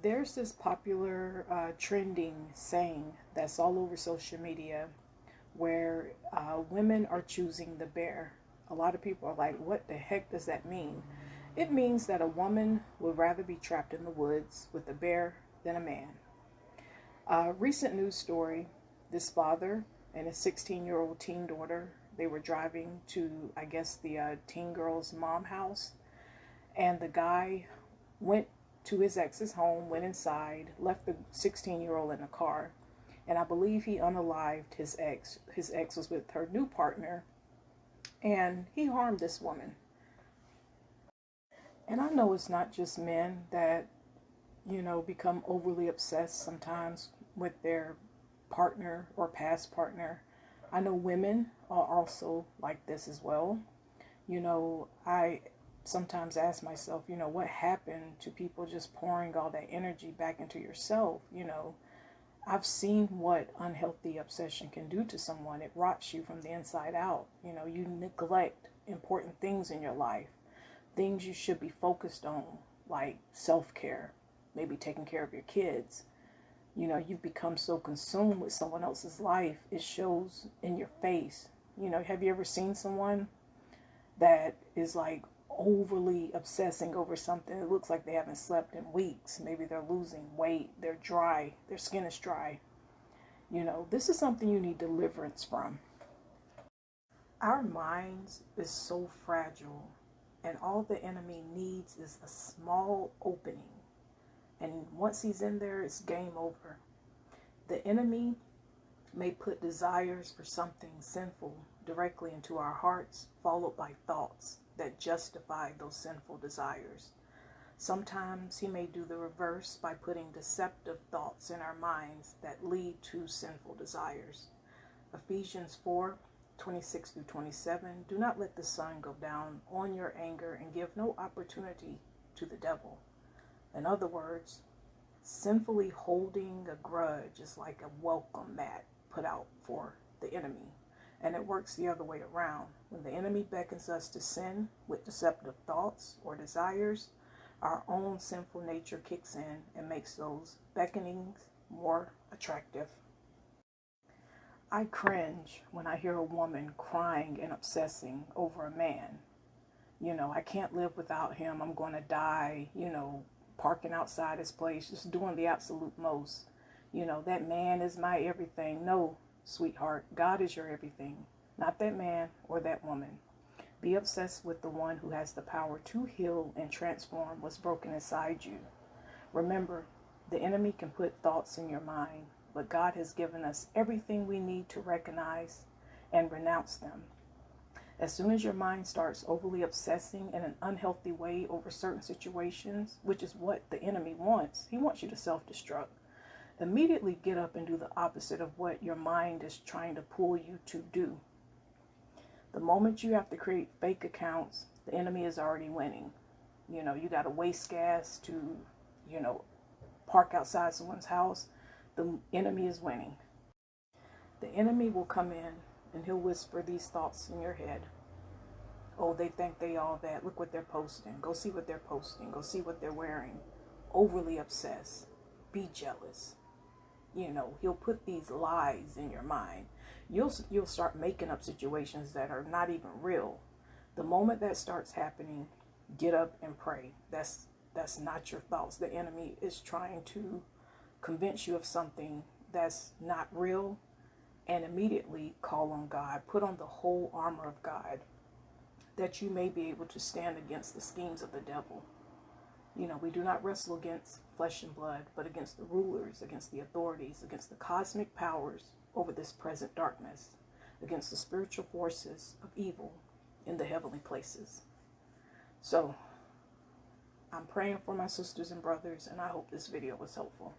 There's this popular trending saying that's all over social media where women are choosing the bear. A lot of people are like, what the heck does that mean? It means that a woman would rather be trapped in the woods with a bear than a man. Recent news story, this father and his 16-year-old teen daughter, they were driving to, I guess, the teen girl's mom house, and the guy went to his ex's home, went inside, left the 16-year-old in the car, and I believe he unalived his ex. His ex was with her new partner, and he harmed this woman. And I know it's not just men that, become overly obsessed sometimes with their partner or past partner. I know women are also like this as well. I sometimes ask myself, what happened to people just pouring all that energy back into yourself? I've seen what unhealthy obsession can do to someone. It rots you from the inside out. You neglect important things in your life, things you should be focused on, like self-care, maybe taking care of your kids. You've become so consumed with someone else's life, it shows in your face. Have you ever seen someone that is like overly obsessing over something? It looks like they haven't slept in weeks. Maybe they're losing weight, they're dry, their skin is dry. This is something you need deliverance from. Our minds is so fragile, and all the enemy needs is a small opening. And once he's in there, it's game over. The enemy may put desires for something sinful directly into our hearts, followed by thoughts that justify those sinful desires. Sometimes he may do the reverse by putting deceptive thoughts in our minds that lead to sinful desires. Ephesians 4:26-27, do not let the sun go down on your anger and give no opportunity to the devil. In other words, sinfully holding a grudge is like a welcome mat put out for the enemy. And it works the other way around. When the enemy beckons us to sin with deceptive thoughts or desires, our own sinful nature kicks in and makes those beckonings more attractive. I cringe when I hear a woman crying and obsessing over a man. I can't live without him. I'm going to die, parking outside his place, just doing the absolute most. That man is my everything. No, sweetheart, God is your everything, not that man or that woman. Be obsessed with the one who has the power to heal and transform what's broken inside you. Remember, the enemy can put thoughts in your mind, but God has given us everything we need to recognize and renounce them. As soon as your mind starts overly obsessing in an unhealthy way over certain situations, which is what the enemy wants, he wants you to self-destruct. Immediately get up and do the opposite of what your mind is trying to pull you to do. The moment you have to create fake accounts, the enemy is already winning. You got to waste gas to, park outside someone's house. The enemy is winning. The enemy will come in and he'll whisper these thoughts in your head. Oh, they think they all that. Look what they're posting. Go see what they're posting. Go see what they're wearing. Overly obsessed. Be jealous. He'll put these lies in your mind. You'll start making up situations that are not even real. The moment that starts happening, get up and pray. That's not your thoughts. The enemy is trying to convince you of something that's not real, and immediately call on God. Put on the whole armor of God that you may be able to stand against the schemes of the devil. We do not wrestle against flesh and blood, but against the rulers, against the authorities, against the cosmic powers over this present darkness, against the spiritual forces of evil in the heavenly places. So, I'm praying for my sisters and brothers, and I hope this video was helpful.